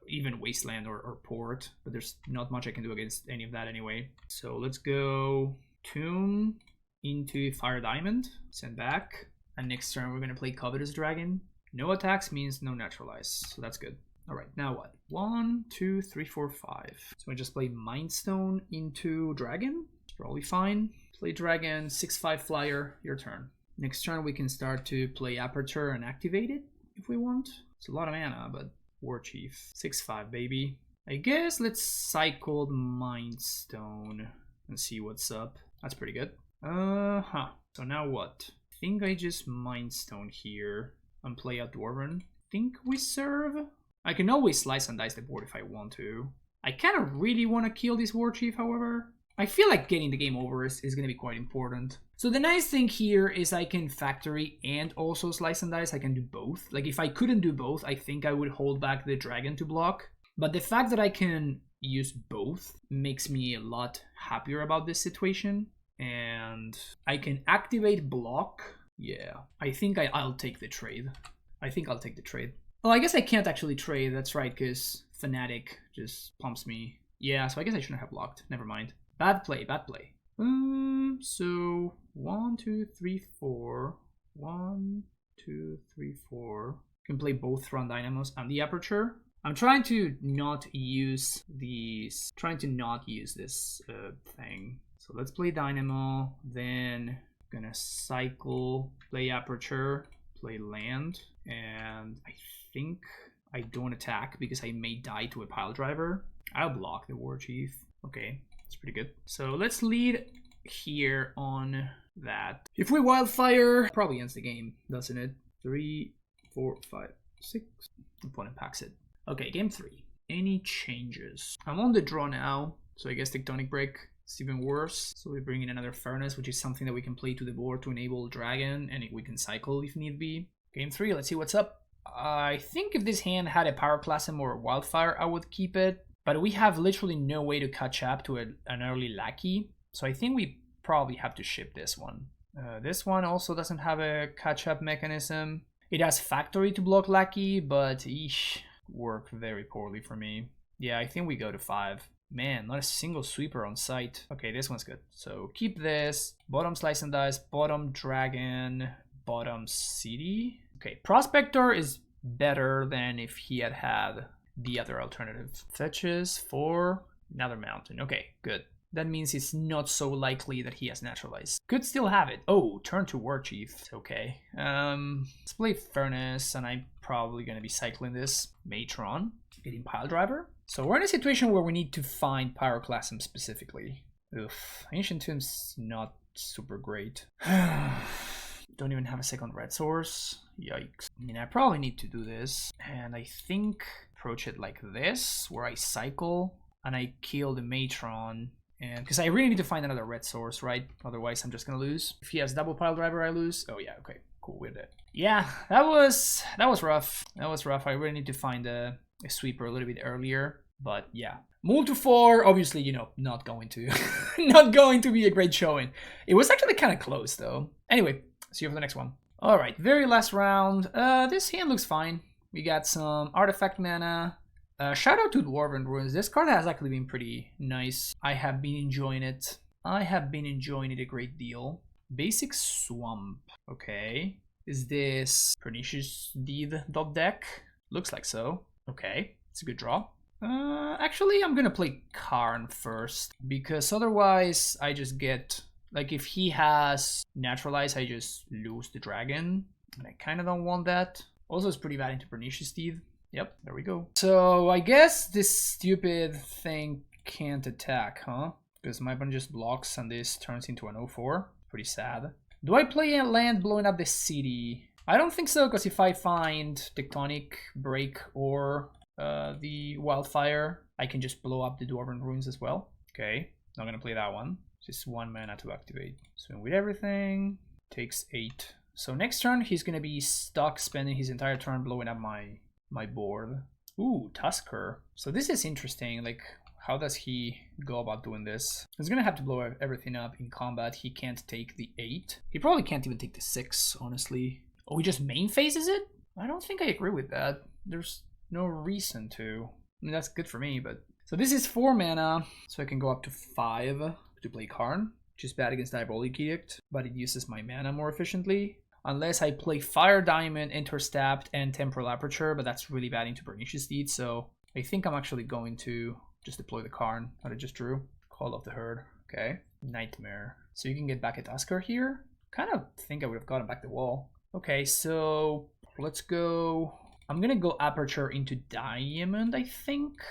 even Wasteland or Port, but there's not much I can do against any of that anyway. So let's go Tomb into Fire Diamond, send back, and next turn we're gonna play Covetous Dragon. No attacks means no Naturalized, so that's good. All right, now what? 1, 2, 3, 4, 5. So I just play Mind Stone into Dragon. It's probably fine. Play Dragon, 6/5 flyer, your turn. Next turn we can start to play Aperture and activate it if we want. It's a lot of mana, but War Chief. 6/5, baby. I guess let's cycle Mind Stone and see what's up. That's pretty good. So now what? I think I just Mind Stone here and play a Dwarven. Think we serve? I can always slice and dice the board if I want to. I kind of really want to kill this War Chief, however. I feel like getting the game over is going to be quite important. So the nice thing here is I can Factory and also slice and dice. I can do both. Like if I couldn't do both, I think I would hold back the Dragon to block. But the fact that I can use both makes me a lot happier about this situation. And I can activate block. Yeah, I think I'll take the trade. I think I'll take the trade. Oh, I guess I can't actually trade. That's right, because Fnatic just pumps me. Yeah, so I guess I shouldn't have blocked. Never mind. Bad play, bad play. So 1, 2, 3, 4. 1, 2, 3, 4. Can play both Run Dynamos and the Aperture. I'm trying to not use these. This thing. So let's play Dynamo. Then gonna cycle, play Aperture, play land, and I think I don't attack because I may die to a Pile Driver. I'll block the War Chief. Okay. It's pretty good. So let's lead here on that. If we Wildfire, probably ends the game, doesn't it? 3, 4, 5, 6. Opponent packs it. Okay, game 3. Any changes? I'm on the draw now, so I guess Tectonic Break is even worse. So we bring in another Furnace, which is something that we can play to the board to enable Dragon, and we can cycle if need be. Game 3, let's see what's up. I think if this hand had a Pyroclasm or a Wildfire, I would keep it. But we have literally no way to catch up to an early Lackey. So I think we probably have to ship this one. This one also doesn't have a catch-up mechanism. It has Factory to block Lackey, but worked very poorly for me. Yeah, I think we go to 5. Man, not a single sweeper on site. Okay, this one's good. So keep this. Bottom Slice and Dice, bottom Dragon, bottom City. Okay, Prospector is better than if he had the other alternative. Fetches for another mountain. Okay, good. That means it's not so likely that he has Naturalized. Could still have it. Oh, turn to War Chief. Okay. Let's play Furnace, and I'm probably going to be cycling this. Matron. Getting Pile Driver. So we're in a situation where we need to find Pyroclasm specifically. Oof. Ancient Tomb's not super great. Don't even have a second red source. Yikes. I mean, I probably need to do this. And I think approach it like this, where I cycle and I kill the Matron. And because I really need to find another red source, right? Otherwise, I'm just gonna lose. If he has double Pile Driver, I lose. Oh yeah, okay, cool, we're dead. Yeah, that was rough. That was rough. I really need to find a sweeper a little bit earlier. But yeah, Mull to 4. Obviously, you know, not going to be a great showing. It was actually kind of close though. Anyway, see you for the next one. All right, very last round. This hand looks fine. We got some artifact mana. Shout out to Dwarven Ruins. This card has actually been pretty nice. I have been enjoying it. a great deal. Basic Swamp. Okay. Is this Pernicious Deed dot deck? Looks like so. Okay, it's a good draw. Actually, I'm gonna play Karn first, because otherwise I just get, like, if he has Naturalize, I just lose the dragon, and I kind of don't want that. Also, it's pretty bad into Pernicious Deed. Yep, there we go. So I guess this stupid thing can't attack, huh? Because my opponent just blocks and this turns into an 0-4. Pretty sad. Do I play a land blowing up the city? I don't think so, because if I find Tectonic Break or the Wildfire, I can just blow up the Dwarven Ruins as well. Okay, not gonna play that one. Just 1 mana to activate. Swing with everything. Takes 8. So next turn, he's gonna be stuck spending his entire turn blowing up my board. Ooh, Tusker. So this is interesting. Like, how does he go about doing this? He's gonna have to blow everything up in combat. He can't take the 8. He probably can't even take the 6, honestly. Oh, he just main phases it? I don't think I agree with that. There's no reason to. I mean, that's good for me, but... So this is 4 mana, so I can go up to 5 to play Karn, which is bad against Diabolic Edict, but it uses my mana more efficiently. Unless I play Fire Diamond, Interstapt, and Temporal Aperture, but that's really bad into Pernicious Deed, so I think I'm actually going to just deploy the Karn that I just drew. Call of the Herd. Okay. Nightmare. So you can get back a Tusker here. Kind of think I would have gotten back the wall. Okay, so let's go. I'm gonna go Aperture into Diamond, I think.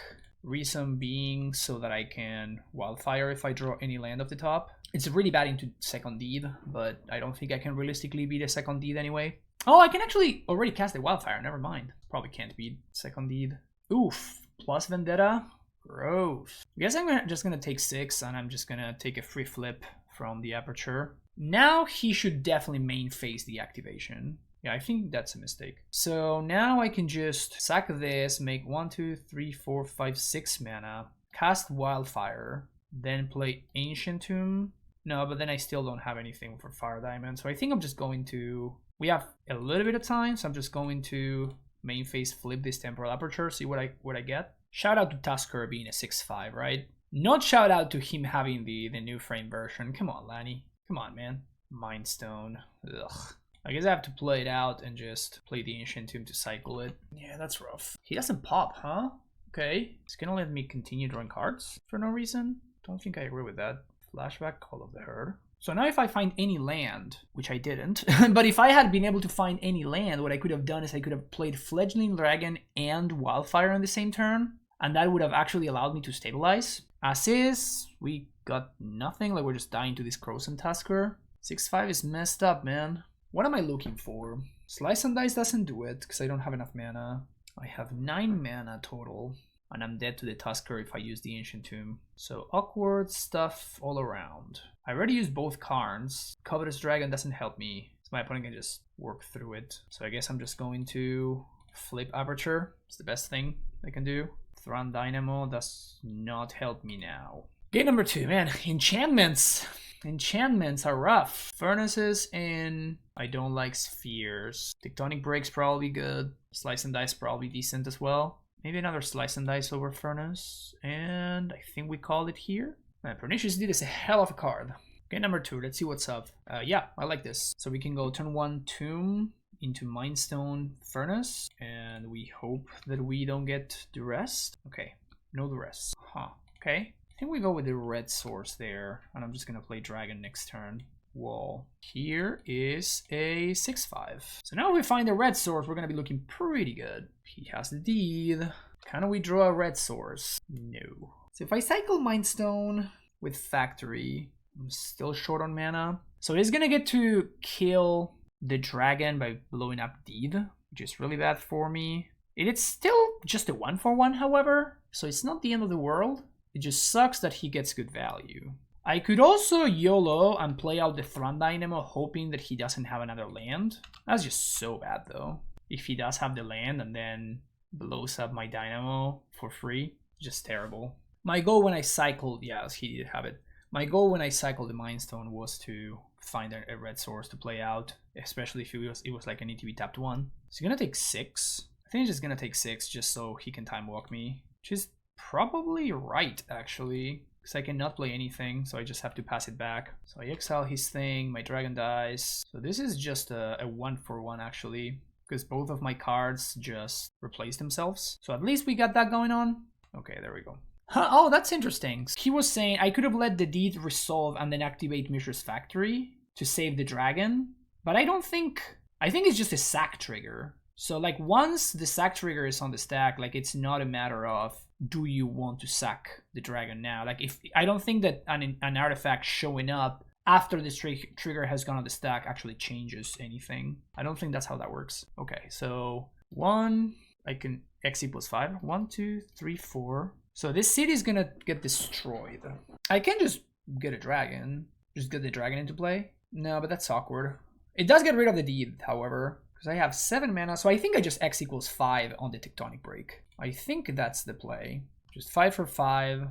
Reason being so that I can Wildfire if I draw any land off the top. It's really bad into second Deed, but I don't think I can realistically beat a second Deed anyway. Oh, I can actually already cast the Wildfire, never mind. Probably can't beat second Deed. Oof, plus Vendetta. Gross. I guess I'm just gonna take 6 and I'm just gonna take a free flip from the Aperture. Now he should definitely main phase the activation. Yeah, I think that's a mistake. So now I can just sack this, make 1, 2, 3, 4, 5, 6 mana, cast Wildfire, then play Ancient Tomb. No, but then I still don't have anything for Fire Diamond. So I think I'm just going to... We have a little bit of time, so I'm just going to main phase flip this Temporal Aperture, see what I get. Shout out to Tusker being a 6-5, right? Not shout out to him having the new frame version. Come on, Lanny. Come on, man. Mindstone. Ugh. I guess I have to play it out and just play the Ancient Tomb to cycle it. Yeah, that's rough. He doesn't pop, huh? Okay. He's gonna let me continue drawing cards for no reason. Don't think I agree with that. Flashback, Call of the Herd. So now if I find any land, which I didn't, but if I had been able to find any land, what I could have done is I could have played Fledgling Dragon and Wildfire on the same turn, and that would have actually allowed me to stabilize. As is, we got nothing, like we're just dying to this Croson Tusker. 6-5 is messed up, man. What am I looking for? Slice and Dice doesn't do it, because I don't have enough mana. I have 9 mana total, and I'm dead to the Tusker if I use the Ancient Tomb. So awkward stuff all around. I already used both Karns. Covetous Dragon doesn't help me, so my opponent can just work through it. So I guess I'm just going to flip Aperture. It's the best thing I can do. Thran Dynamo does not help me now. Game number 2, man. Enchantments. Enchantments are rough. Furnaces and I don't like Spheres. Tectonic Break's probably good. Slice and Dice probably decent as well. Maybe another Slice and Dice over Furnace. And I think we call it here. Man, Pernicious Deed is a hell of a card. Game number 2, let's see what's up. Yeah, I like this. So we can go turn 1 Tomb into Mindstone Furnace. And we hope that we don't get duress. Okay, no duress. Huh, okay. I think we go with the red source there. And I'm just gonna play Dragon next turn. Wall. Here is a 6-5. So now if we find a red source, we're gonna be looking pretty good. He has the Deed. Can we draw a red source? No. So if I cycle Mindstone with Factory, I'm still short on mana. So he's gonna get to kill the dragon by blowing up Deed, which is really bad for me. It's still just a 1-for-1, however, so it's not the end of the world. It just sucks that he gets good value. I could also YOLO and play out the Thran Dynamo, hoping that he doesn't have another land. That's just so bad, though. If he does have the land and then blows up my Dynamo for free, just terrible. My goal when I cycled, yes, he did have it. My goal when I cycled the Mindstone was to find a red source to play out, especially if it was like an ETB tapped 1. So he's gonna take 6. I think he's just gonna take 6 just so he can time walk me, which is probably right, actually. because I cannot play anything, so I just have to pass it back. So I exile his thing, my dragon dies. So this is just a 1-for-1 actually, because both of my cards just replace themselves. So at least we got that going on. Okay, there we go. Huh, oh, that's interesting. He was saying I could have let the deed resolve and then activate Mishra's Factory to save the dragon, but I think it's just a sack trigger. So like once the sack trigger is on the stack, like it's not a matter of do you want to sack the dragon now. Like if I don't think that an artifact showing up after this trigger has gone on the stack actually changes anything. I don't think that's how that works. Okay, so 1, I can X equals 5. 1, 2, 3, 4. So this city is gonna get destroyed. I can just get a dragon. Just get the dragon into play. No, but that's awkward. It does get rid of the deed, however, because I have 7 mana. So I think I just X equals 5 on the Tectonic Break. I think that's the play. Just 5 for 5.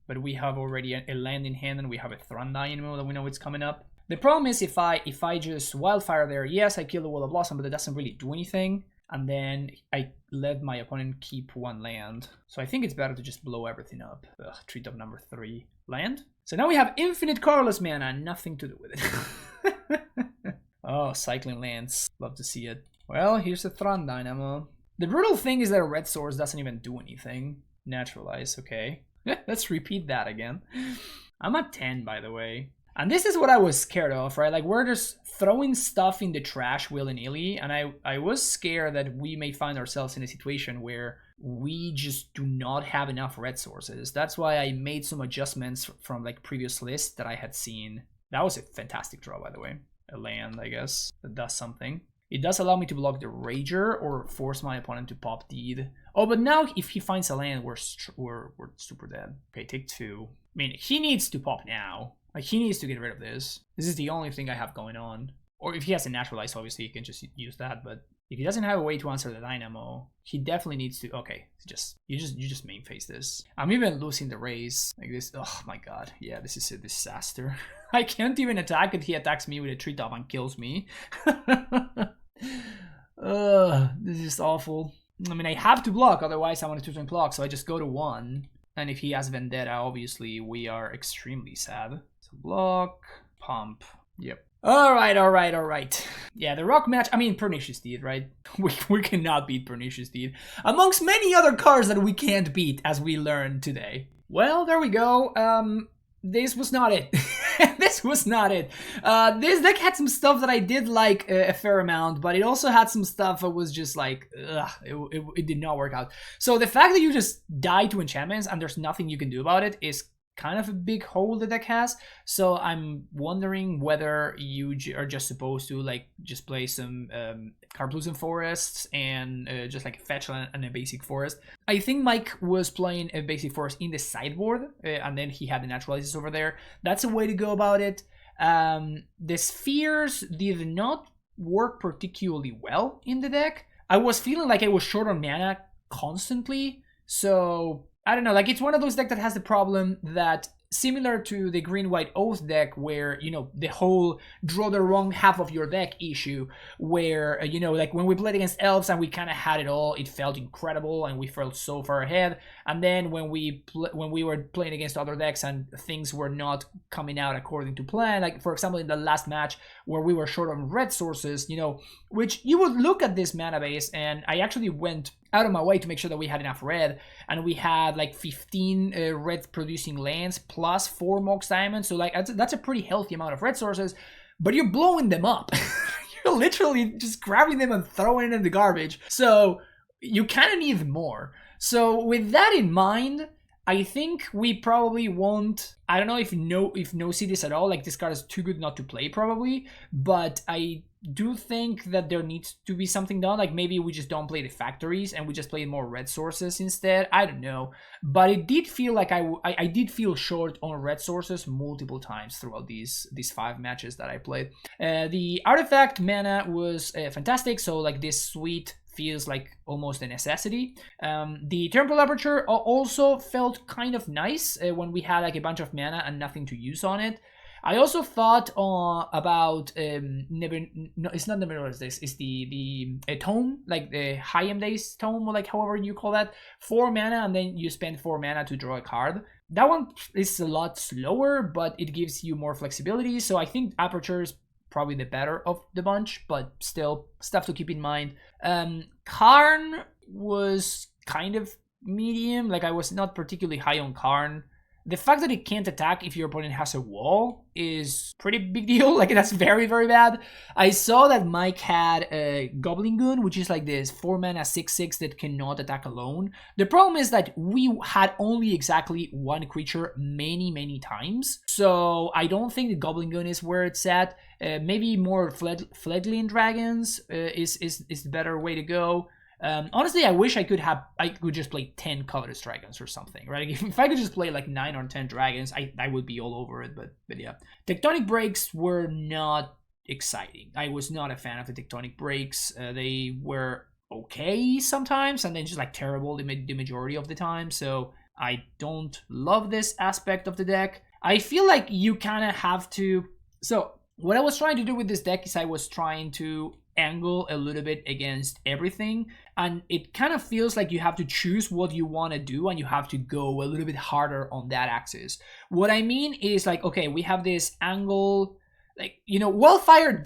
But we have already a land in hand and we have a Thran Dynamo that we know it's coming up. The problem is if I just Wildfire there, yes, I kill the Wall of Blossom, but that doesn't really do anything. And then I let my opponent keep 1 land. So I think it's better to just blow everything up. Ugh, treat up number 3. Land? So now we have infinite colorless mana, nothing to do with it. Oh, cycling lands. Love to see it. Well, here's the Thran Dynamo. The brutal thing is that a red source doesn't even do anything. Naturalize, okay. Let's repeat that again. I'm at 10, by the way. And this is what I was scared of, right? Like, we're just throwing stuff in the trash willy-nilly, and I was scared that we may find ourselves in a situation where we just do not have enough red sources. That's why I made some adjustments from, like, previous lists that I had seen. That was a fantastic draw, by the way. A land, I guess, that does something. It does allow me to block the Rager or force my opponent to pop deed. Oh, but now if he finds a land, we're super dead. Okay, take 2. I mean, he needs to pop now. Like, he needs to get rid of this. This is the only thing I have going on. Or if he has a naturalize, obviously, he can just use that. But if he doesn't have a way to answer the Dynamo, he definitely needs to... Okay, you just main face this. I'm even losing the raise. Like this. Oh my god. Yeah, this is a disaster. I can't even attack it. He attacks me with a treetop and kills me. This is awful. I mean, I have to block, otherwise I want to 2-turn clock, so I just go to 1. And if he has Vendetta, obviously, we are extremely sad. So block, pump, yep. Alright. Yeah, the rock match, I mean, Pernicious Deed, right? We cannot beat Pernicious Deed. Amongst many other cards that we can't beat, as we learned today. Well, there we go. This was not it. This was not it. This deck had some stuff that I did like a fair amount, but it also had some stuff that was just like, ugh, it did not work out. So the fact that you just die to enchantments and there's nothing you can do about it is kind of a big hole the deck has. So I'm wondering whether you are just supposed to like just play some Carplusen Forests and just like a fetch and a basic forest. I think Mike was playing a basic forest in the sideboard and then he had the naturalizes over there. That's a way to go about it. The spheres did not work particularly well in the deck. I was feeling like I was short on mana constantly, so I don't know, like it's one of those decks that has the problem that similar to the green-white Oath deck where, you know, the whole draw the wrong half of your deck issue where, you know, like when we played against Elves and we kind of had it all, it felt incredible and we felt so far ahead. And then when we were playing against other decks and things were not coming out according to plan, like for example in the last match where we were short on red sources, you know, which you would look at this mana base, and I actually went out of my way to make sure that we had enough red, and we had like 15 red producing lands plus 4 Mox Diamonds, so like that's a pretty healthy amount of red sources, but you're blowing them up. You're literally just grabbing them and throwing it in the garbage, so you kind of need more. So with that in mind, I think we probably won't, I don't know if no cities at all, like this card is too good not to play probably, but I do think that there needs to be something done, like maybe we just don't play the factories and we just play more red sources instead. I don't know, but it did feel like I did feel short on red sources multiple times throughout these 5 matches that I played. The artifact mana was fantastic, so like this suite feels like almost a necessity. The Temporal Aperture also felt kind of nice when we had like a bunch of mana and nothing to use on it. I also thought about it's not Never Notice This, it's the tome, like the Hayam Days tome, or like however you call that, 4 mana and then you spend 4 mana to draw a card. that one is a lot slower, but it gives you more flexibility. So I think Aperture is probably the better of the bunch, but still stuff to keep in mind. Karn was kind of medium. Like, I was not particularly high on Karn. The fact that it can't attack if your opponent has a wall is pretty big deal. Like, that's very, very bad. I saw that Mike had a Goblin Goon, which is like this 4-mana 6/6 that cannot attack alone. The problem is that we had only exactly one creature many, many times. So I don't think the Goblin Goon is where it's at. Maybe more Fledgling Dragons is the better way to go. Honestly, I wish I could just play 10 Covetous Dragons or something, right? If I could just play like 9 or 10 dragons, I would be all over it, but yeah. Tectonic Breaks were not exciting. I was not a fan of the Tectonic Breaks. They were okay sometimes, and then just like terrible the majority of the time, so I don't love this aspect of the deck. I feel like you kind of have to... So, what I was trying to do with this deck is I was trying to angle a little bit against everything, and it kind of feels like you have to choose what you want to do and you have to go a little bit harder on that axis. What I mean is, like, okay, we have this angle, like, you know, Wildfire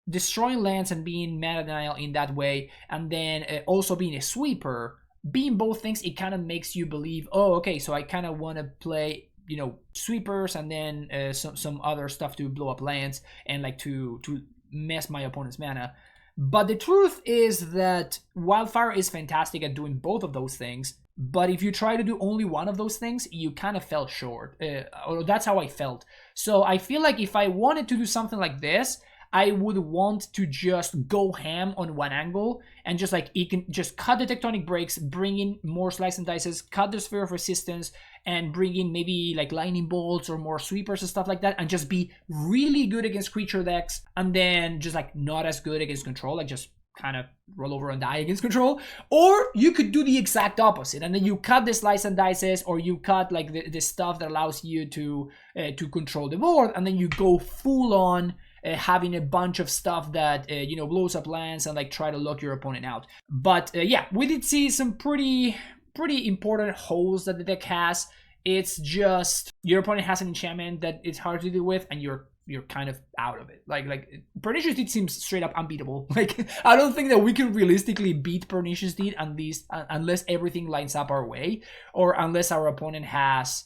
destroying lands and being mana denial in that way, and then also being a sweeper, being both things, it kind of makes you believe, oh, okay, so I kind of want to play, you know, sweepers and then some other stuff to blow up lands and like to mess my opponent's mana. But the truth is that Wildfire is fantastic at doing both of those things, but if you try to do only one of those things, you kind of fell short. Or that's how I felt. So I feel like if I wanted to do something like this, I would want to just go ham on one angle and just like, it can just cut the Tectonic Breaks, bring in more Slice and Dices, cut the Sphere of Resistance, and bring in maybe like Lightning Bolts or more Sweepers and stuff like that, and just be really good against creature decks, and then just like not as good against control, like just kind of roll over and die against control. Or you could do the exact opposite, and then you cut the Slice and Dices, or you cut like the stuff that allows you to control the board, and then you go full on having a bunch of stuff that you know, blows up lands and like try to lock your opponent out. But yeah, we did see some pretty important holes that the deck has. It's just your opponent has an enchantment that it's hard to deal with, and you're kind of out of it. Like Pernicious Deed seems straight up unbeatable. Like, I don't think that we can realistically beat Pernicious Deed unless everything lines up our way, or unless our opponent has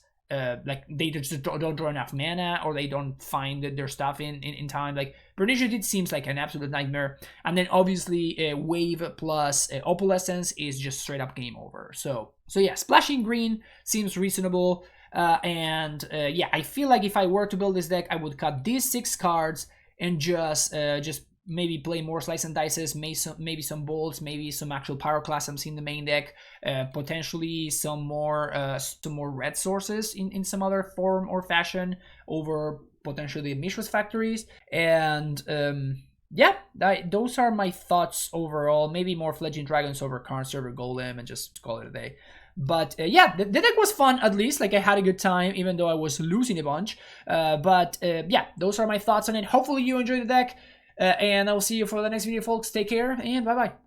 like they just don't draw enough mana, or they don't find their stuff in time. Like, Pernicious Deed seems like an absolute nightmare. And then obviously Wave plus Opalescence is just straight up game over. So yeah, Splashing Green seems reasonable. Yeah, I feel like if I were to build this deck, I would cut these 6 cards and just maybe play more Slice and Dices, maybe some Bolts, maybe some actual Pyroclasms in the main deck, potentially some more red sources in some other form or fashion over potentially Mishra's Factories. And yeah, those are my thoughts overall. Maybe more Fledgling Dragons over Karn Server Golem and just call it a day. But yeah, the deck was fun, at least. Like, I had a good time, even though I was losing a bunch. Yeah, those are my thoughts on it. Hopefully you enjoyed the deck. And I'll see you for the next video, folks. Take care, and bye-bye.